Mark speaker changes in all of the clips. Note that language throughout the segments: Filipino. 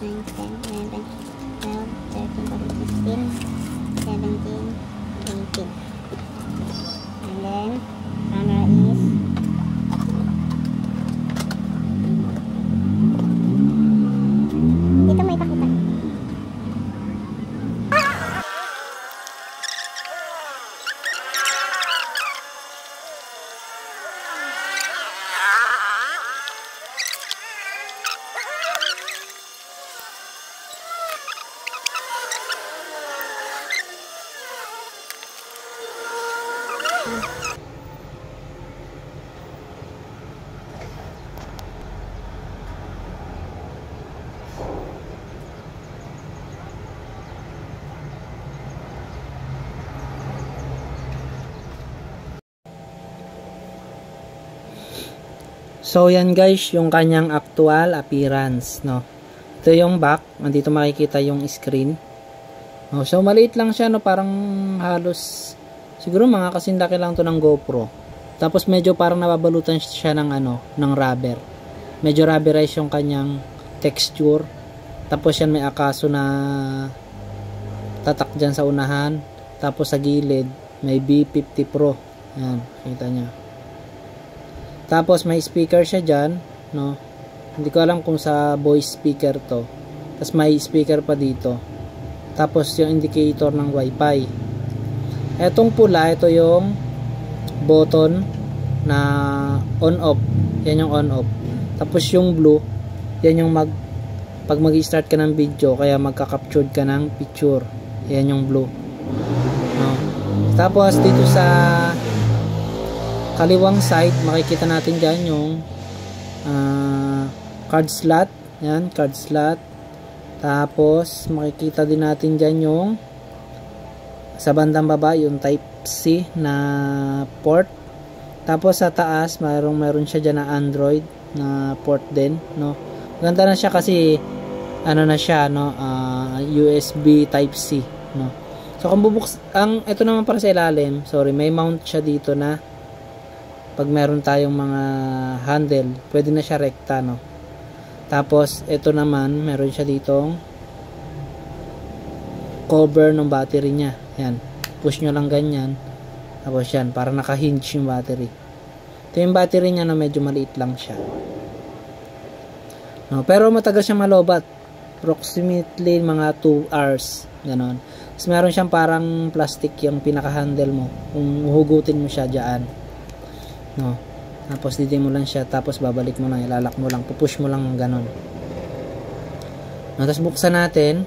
Speaker 1: 9, 10, 11, 12, 13, 14, 15, 17, 18. And then, camera is dito may pakita.
Speaker 2: So yan guys, yung kanyang actual appearance, no. Ito yung back, nandito makikita yung screen. No, so maliit lang siya, no, parang halos siguro mga kasindaki lang to ng GoPro. Tapos medyo parang nababalutan siya ng ano, ng rubber. Medyo rubberize yung kanyang texture. Tapos yan may akaso na tatak dyan sa unahan. Tapos sa gilid may B50 Pro. Yan, kita nyo. Tapos may speaker siya dyan, no? Hindi ko alam kung sa voice speaker to. Tapos may speaker pa dito. Tapos yung indicator ng Wi-Fi. Etong pula, ito yung button na on-off. Yan yung on-off. Tapos yung blue, yan yung pag mag-start ka ng video, kaya magka-captured ka ng picture. Yan yung blue. No? Tapos dito sa kaliwang side, makikita natin dyan yung card slot. Yan, card slot. Tapos makikita din natin dyan yung sa bandang baba yung Type-C na port. Tapos sa taas meron siya dyan na Android na port din, no. Ganda na siya kasi ano na siya, no, USB Type-C, no. So kung ito naman para sa ilalim, sorry, may mount siya dito na pag meron tayong mga handle, pwede na siya rekta, no. Tapos ito naman, meron siya ditong cover ng battery niya. Yan, push nyo lang ganyan. Tapos yan, para naka-hinge yung battery. Ito yung battery niya na medyo maliit lang siya, no, pero matagal siya malobat. Approximately mga 2 hours, ganon. Tapos meron siyang parang plastic yung pinaka-handle mo. Kung hugutin mo siya dyan, no. Tapos dito mo lang siya, tapos babalik mo lang, ilalak mo lang, pupush mo lang ganon. No, tapos buksan natin.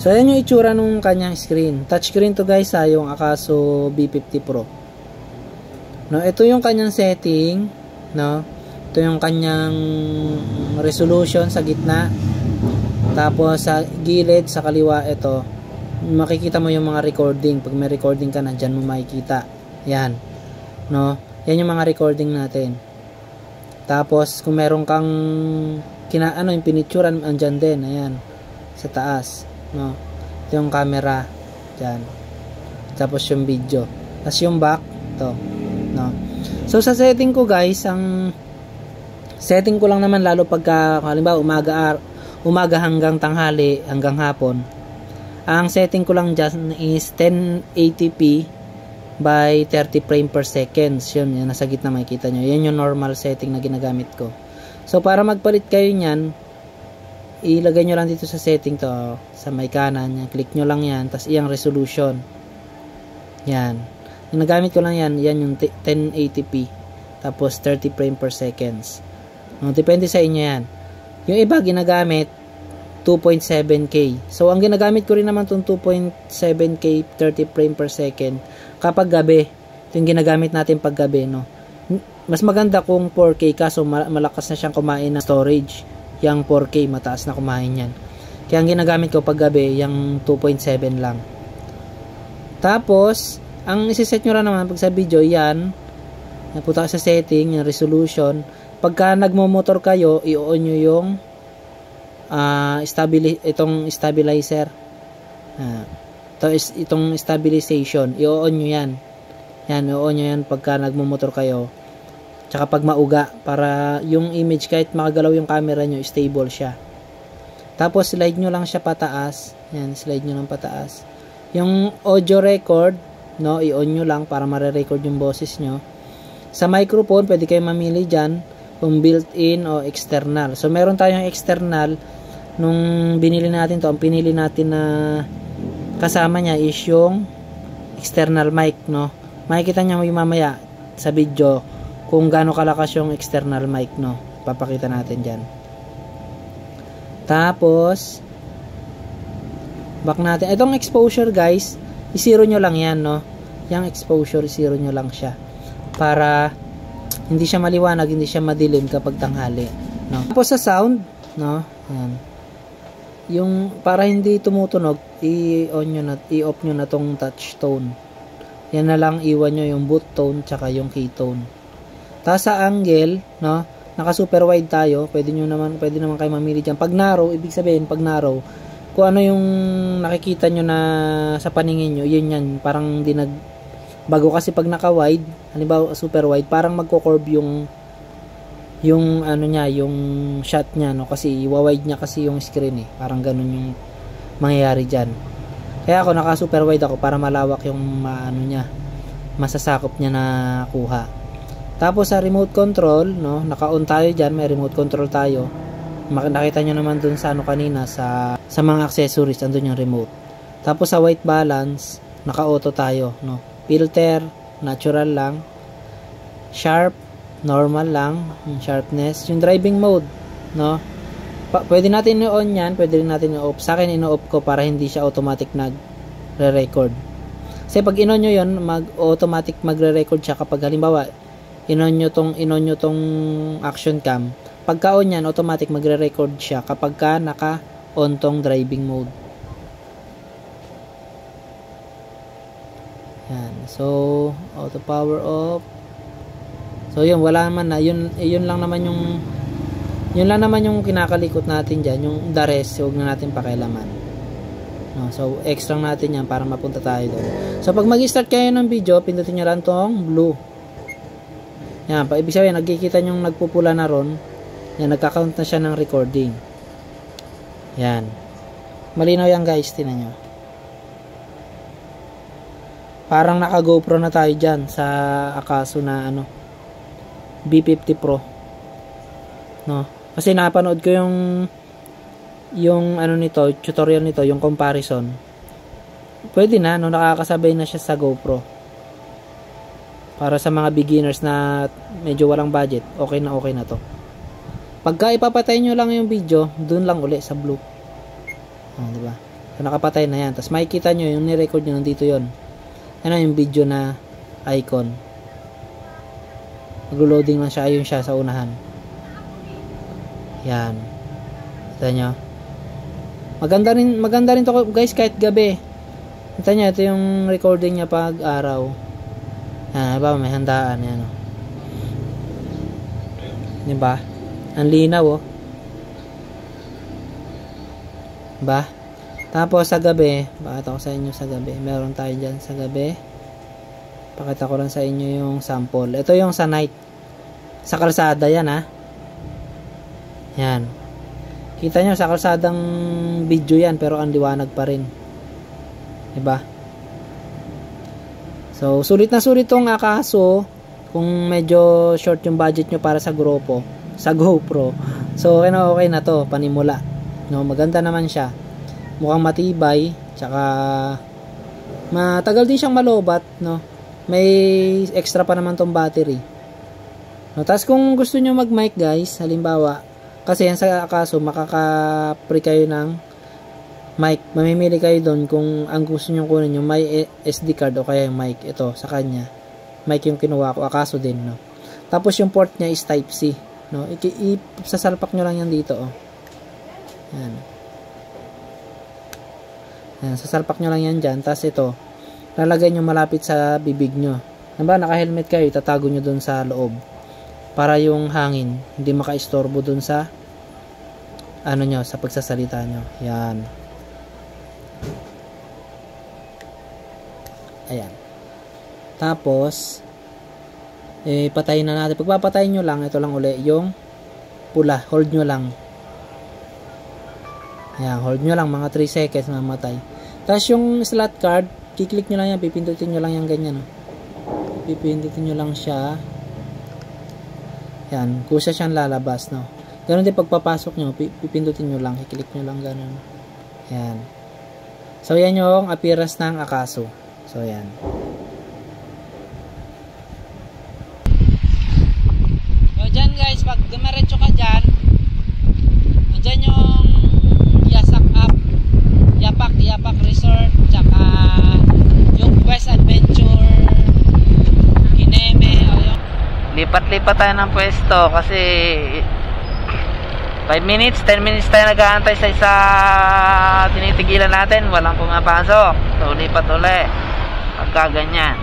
Speaker 2: So, ayan yung itsura nung kanyang screen. Touchscreen to guys ha, yung Akaso B50 Pro. No, ito yung kanyang setting, no? Ito yung kanyang resolution sa gitna. Tapos sa gilid, sa kaliwa, ito. Makikita mo yung mga recording. Pag may recording ka na, dyan mo makikita. Yan. No? Yan yung mga recording natin. Tapos, kung meron kang yung pinicturan, andyan din. Ayan. Sa taas. No? Ito yung camera. Dyan. Tapos yung video. Tapos yung back. Ito. No? So, sa setting ko guys, ang setting ko lang naman lalo pagka, halimbawa, umaga hanggang tanghali, hanggang hapon. Ang setting ko lang dyan is 1080p by 30 frame per second. Yun, nasa gitna makikita nyo. Yan yung normal setting na ginagamit ko. So, para magpalit kayo nyan, ilagay nyo lang dito sa setting to, sa may kanan. Click nyo lang yan, tapos iyang resolution. Yan. Yung nagamit ko lang yan, yan yung 1080p. Tapos 30 frame per seconds. Depende sa inyo yan. Yung iba ginagamit 2.7K. So, ang ginagamit ko rin naman itong 2.7K 30 frame per second kapag gabi. Ito yung ginagamit natin pag gabi, no? Mas maganda kung 4K kaso malakas na siyang kumain ng storage. Yang 4K, mataas na kumain yan. Kaya ang ginagamit ko pag gabi, yung 2.7 lang. Tapos, ang isiset nyo lang naman pag sa video, yan. Napunta sa setting, yung resolution. Pagka nagmo-motor kayo, i-on nyo yung itong stabilizer, itong stabilization, i-on nyo yan. Yan, i-on nyo yan pagka nagmumotor kayo. Tsaka pag mauga, para yung image kahit makagalaw yung camera nyo, stable siya. Tapos slide nyo lang siya pataas. Yan, slide nyo lang pataas. Yung audio record, no, i-on nyo lang para mare-record yung boses nyo. Sa microphone, pwede kayo mamili dyan kung built-in o external. So meron tayong external. Nung binili natin to, ang pinili natin na kasama niya is yung external mic, no? Makikita niyo mamaya sa video kung gaano kalakas yung external mic, no? Papakita natin diyan. Tapos back natin. Itong exposure, guys, i-zero nyo lang yan, no? Yung exposure, i-zero nyo lang siya para hindi siya maliwanag, hindi siya madilim kapag tanghali, no? Tapos sa sound, no? Ayan. Yung para hindi tumutunog, i-off nyo na tong touch tone. Yan na lang, iwan nyo yung boot tone tsaka yung key tone. Tapos sa angle, no, naka super wide tayo, pwede naman kayo mamili dyan. Pag narrow, ibig sabihin pag narrow, kung ano yung nakikita nyo na sa paningin nyo, yun yan, parang bago kasi pag naka wide, halimbawa super wide, parang magko-curve yung ano niya, yung shot niya, no, kasi iwa-wide niya kasi yung screen, parang ganun yung mangyayari diyan. Kaya ako naka super wide ako para malawak yung ano niya, masasakop niya na kuha. Tapos sa remote control, no, naka-on tayo diyan, may remote control tayo. Nakita niyo naman dun sa ano kanina sa mga accessories, andun yung remote. Tapos sa white balance, naka-auto tayo, no. Filter, natural lang. Sharp, normal lang, yung sharpness. Yung driving mode, no, pwede natin i-on yan, pwede rin natin i-off. Sa akin, ino-off ko para hindi siya automatic nagre-record. Kasi pag in-on nyo yun, automatic magre-record siya kapag halimbawa in-on nyo tong action cam. Pagka-on yan, automatic magre-record siya kapag ka naka-on tong driving mode. Yan. So, auto power off. So yun, wala naman na, yun lang naman yung kinakalikot natin diyan, yung the rest, huwag na natin pakialaman. No, so extra natin yan para mapunta tayo doon. So pag mag-start kayo ng video, pindutin niyo lang tong blue. Yan, ibig sabihin nagkikita niyo nagpupula na ron. Yan, nagka-count na siya ng recording. Yan. Malinaw yan, guys, tingnan niyo. Parang naka GoPro na tayo diyan sa Akaso na ano, B50 Pro, no, kasi napanood ko yung ano nito, tutorial nito, yung comparison. Pwede na, no, nakakasabay na siya sa GoPro. Para sa mga beginners na medyo walang budget, okay na to. Pagka ipapatay nyo lang yung video, dun lang uli sa blue. Diba? So, nakapatay na yan. Tapos makikita nyo yung ni-record nyo, nandito yon. Ano yung video na icon. Mag-loading lang siya. Ayun siya sa unahan. Yan. Kita nyo. Maganda rin to guys kahit gabi. Kita nyo, ito yung recording niya pag araw. Yan, ba, may handaan. Yan, oh. Diba? Ang linaw, oh. Ba? Tapos sa gabi, pakita ko sa inyo sa gabi. Meron tayo dyan sa gabi. Pakita ko lang sa inyo yung sample. Ito yung sa night. Sa kalsada yan, ha. Yan. Kita nyo, sa kalsadang video yan, pero ang liwanag pa rin. Diba? So, sulit na sulit tong Akaso. Kung medyo short yung budget nyo para sa GoPro. So, okay na to, panimula. No, maganda naman siya. Mukhang matibay, tsaka matagal din siyang malobat, no. May extra pa naman tong battery. No, tapos kung gusto niyo mag-mic, guys, halimbawa, kasi yan sa Akaso, makaka-free kayo ng mic. Mamimili kayo doon kung ang gusto niyo kunin yung may SD card o kaya yung mic. Ito sa kanya. Mic yung kinuha ko, Akaso din, no. Tapos yung port niya is Type-C, no. Sasalpak niyo lang yan dito, oh. Yan. Yan, sasalpak nyo lang yan dyan. Tapos ito, lalagay nyo malapit sa bibig nyo. Diba, naka-helmet kayo, itatago nyo dun sa loob. Para yung hangin, hindi maka-istorbo dun sa ano nyo, sa pagsasalita nyo. Yan. Ayan. Tapos, patayin na natin. Pagpapatayin nyo lang, ito lang uli, yung pula. Hold nyo lang. Ayan, hold nyo lang mga 3 seconds, mamatay. Tapos yung slot card, kiklik nyo lang yan, pipindutin nyo lang yan ganyan, no? Pipindutin nyo lang siya. Yan, kusa siyang lalabas, no? Ganon din pagpapasok nyo, pipindutin nyo lang, kiklik nyo lang ganon. Yan. So yan yung appearance ng Akaso. So yan. So dyan guys, pag dumiretso ka dyan, dyan yung Yapak Resort, tsaka yung Quest Adventure Kineme, o yung lipat-lipat tayo ng pwesto kasi 5 minutes, 10 minutes tayo nag-aantay sa isa tinitigilan natin, walang pumapasok. So lipat uli pagka ganyan.